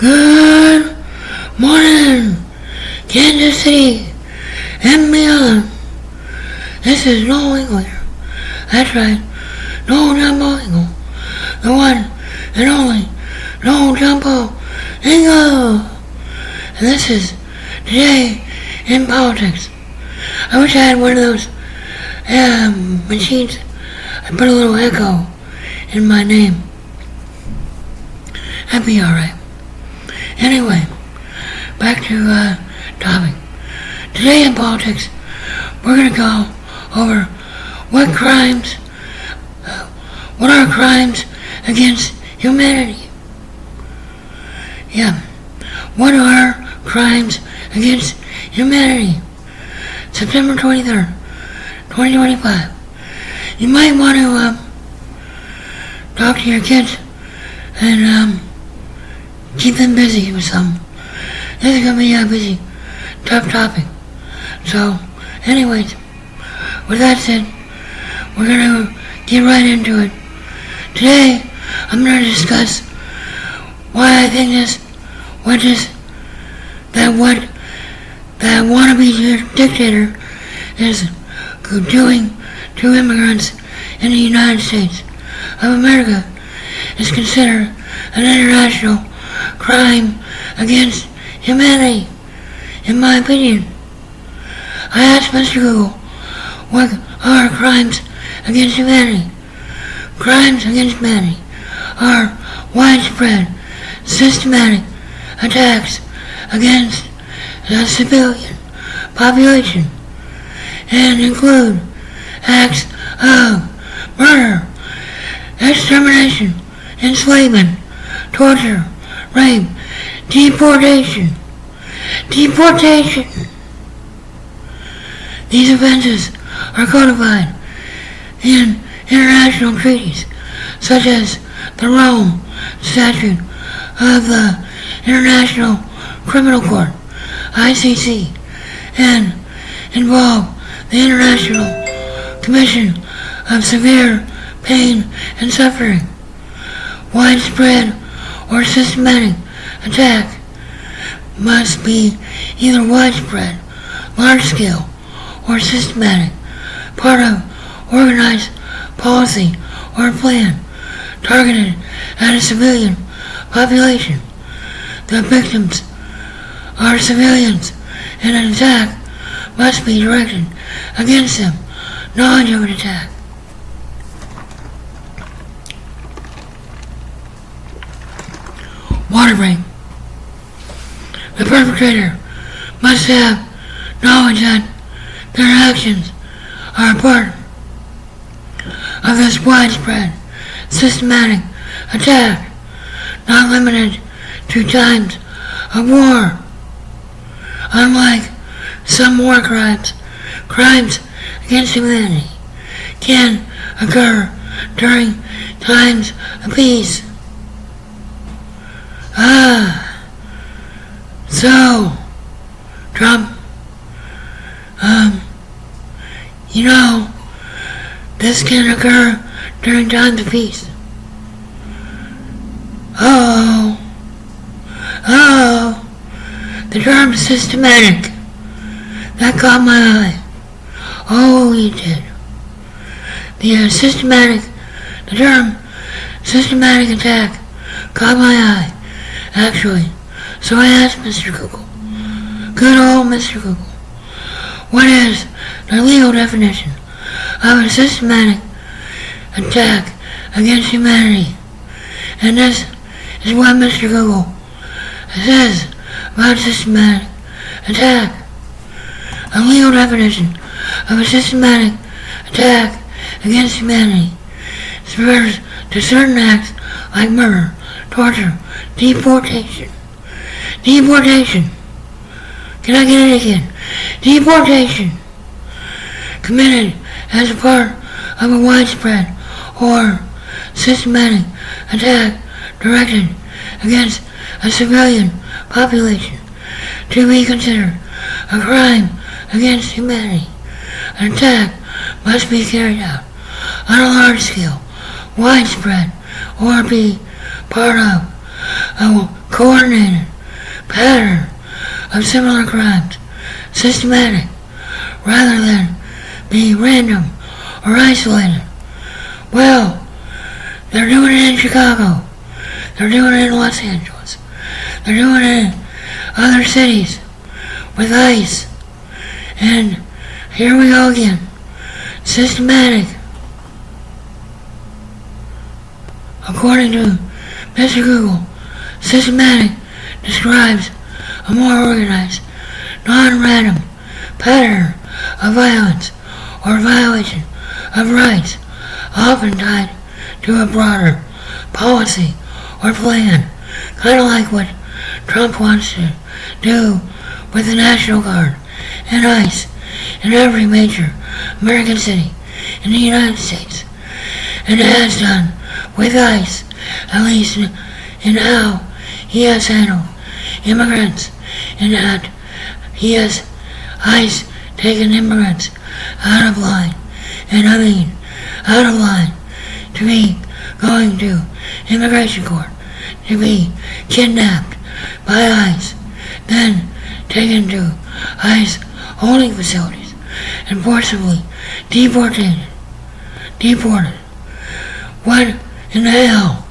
Good morning, Kansas City and beyond. This is Noel Eagle here. That's right, Noel Jumbo Eagle. The one and only Noel Jumbo Eagle. And this is Today in Politics. I wish I had one of those machines. I put a little echo in my name. That'd be alright. Anyway, back to topic. Today in politics, we're going to go over what are crimes against humanity. Yeah, what are crimes against humanity? September 23rd, 2025. You might want to talk to your kids and keep them busy with something. This is going to be a busy, tough topic. So, anyways, with that said, we're going to get right into it. Today, I'm going to discuss why I think that wannabe dictator is doing to immigrants in the United States of America is considered an international crime against humanity, in my opinion. I asked Mr. Google, what are crimes against humanity? Crimes against humanity are widespread, systematic attacks against the civilian population and include acts of murder, extermination, enslavement, torture, rape, deportation. These offenses are codified in international treaties such as the Rome Statute of the International Criminal Court, ICC, and involve the International Commission of Severe Pain and Suffering. Widespread or systematic attack must be either widespread, large-scale, or systematic, part of organized policy or plan targeted at a civilian population. The victims are civilians, and an attack must be directed against them. Knowledge of an attack. Water break. The perpetrator must have knowledge that their actions are a part of this widespread, systematic attack, not limited to times of war. Unlike some war crimes, crimes against humanity can occur during times of peace. So, Trump, this can occur during times of peace. The term systematic, that caught my eye. Oh, it did. The term systematic attack caught my eye, actually. So I asked Mr. Google, good old Mr. Google, what is the legal definition of a systematic attack against humanity? And this is what Mr. Google says about systematic attack. A legal definition of a systematic attack against humanity refers to certain acts like murder, torture, deportation. Can I get it again? Deportation. Committed as a part of a widespread or systematic attack directed against a civilian population to be considered a crime against humanity. An attack must be carried out on a large scale, widespread, or be part of a coordinated pattern of similar crimes, systematic, rather than be random or isolated. Well, they're doing it in Chicago. They're doing it in Los Angeles. They're doing it in other cities with ICE. And here we go again. Systematic. According to Mr. Google, systematic describes a more organized, non-random pattern of violence or violation of rights, often tied to a broader policy or plan, kind of like what Trump wants to do with the National Guard and ICE in every major American city in the United States, and has done with ICE, at least in how he has handled immigrants, and that he has ICE taken immigrants out of line, and I mean out of line, to be going to immigration court, to be kidnapped by ICE, then taken to ICE holding facilities, and forcibly deported. What in the hell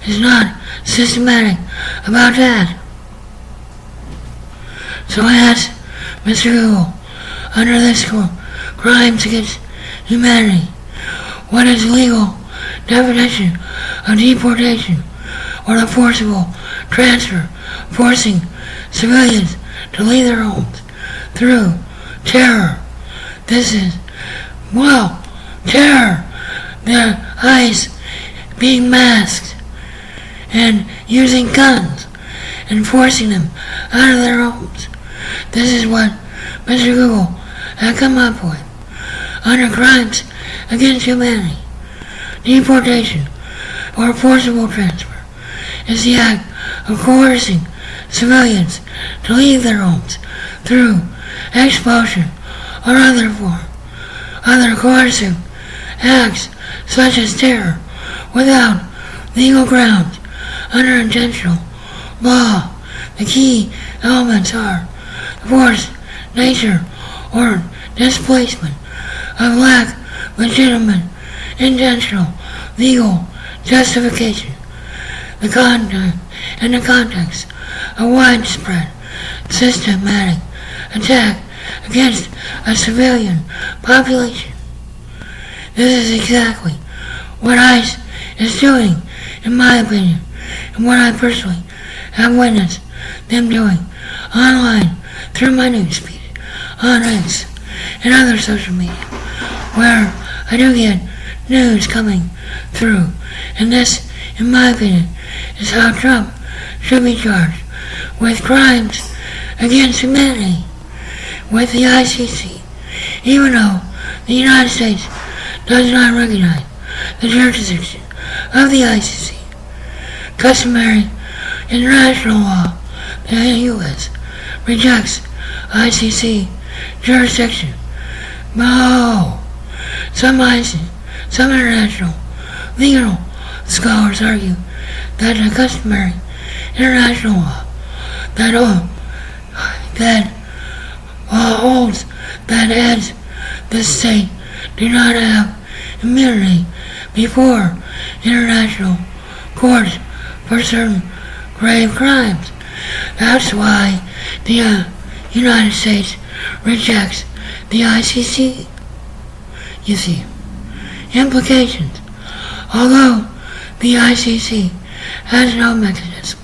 is not systematic about that? So I asked Mr. Google, under this crimes against humanity, what is the legal definition of deportation or the forcible transfer, forcing civilians to leave their homes through terror? This is, well, terror. The ICE being masked and using guns and forcing them out of their homes. This is what Mr. Google had come up with under crimes against humanity. Deportation or forcible transfer is the act of coercing civilians to leave their homes through expulsion or other coercive acts such as terror without legal grounds under intentional law. The key elements are force, nature, or displacement of lack legitimate intentional legal justification, the content and the context of widespread systematic attack against a civilian population. This is exactly what ICE is doing, in my opinion, and what I personally have witnessed them doing online through my newsfeed, on X, and other social media, where I do get news coming through. And this, in my opinion, is how Trump should be charged with crimes against humanity with the ICC, even though the United States does not recognize the jurisdiction of the ICC. Customary international law, the U.S. rejects ICC jurisdiction. No, some international legal scholars argue that the customary international law that holds that heads the state do not have immunity before international courts for certain grave crimes. That's why the United States rejects the ICC. You see, implications. Although the ICC has no mechanism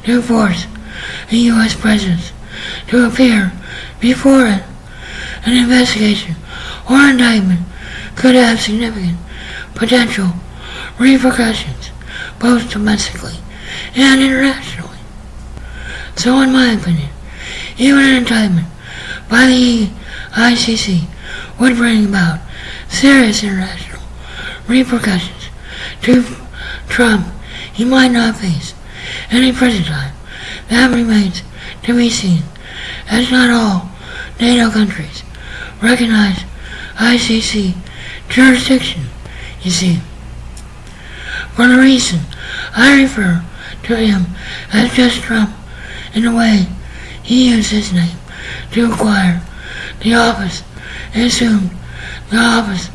to force a U.S. president to appear before it, an investigation or indictment could have significant potential repercussions both domestically and internationally. So in my opinion, even an indictment by the ICC would bring about serious international repercussions to Trump. He might not face any prison time. That remains to be seen, as not all NATO countries recognize ICC jurisdiction, you see. For the reason I refer to to him as just Trump in the way he used his name to acquire the office and assumed the office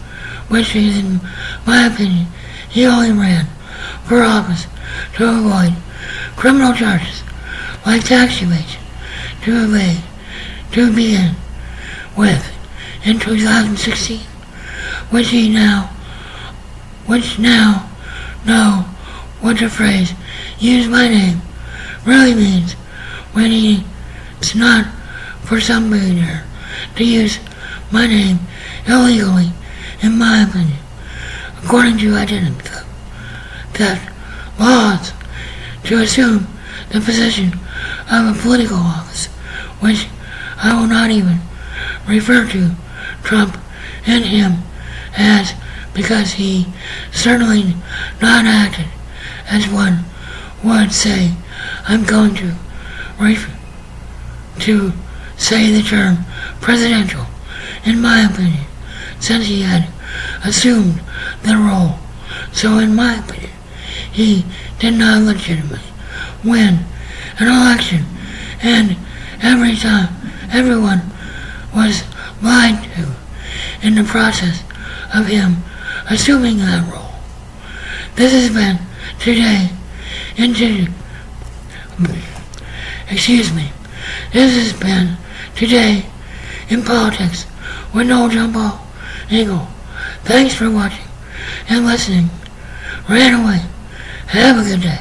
which, in my opinion, he only ran for office to avoid criminal charges like tax evasion to begin with in 2016, which now know what the phrase "use my name" really means when it's not for some billionaire to use my name illegally, in my opinion, according to identity theft laws, to assume the position of a political office, which I will not even refer to Trump and him as, because he certainly not acted as one would say. I'm going to say the term presidential, in my opinion, since he had assumed the role. So in my opinion, he did not legitimately win an election, and every time everyone was lied to in the process of him assuming that role. This has been today This has been today in politics with no Jumbo Eagle. Thanks for watching and listening. Ran away. Have a good day.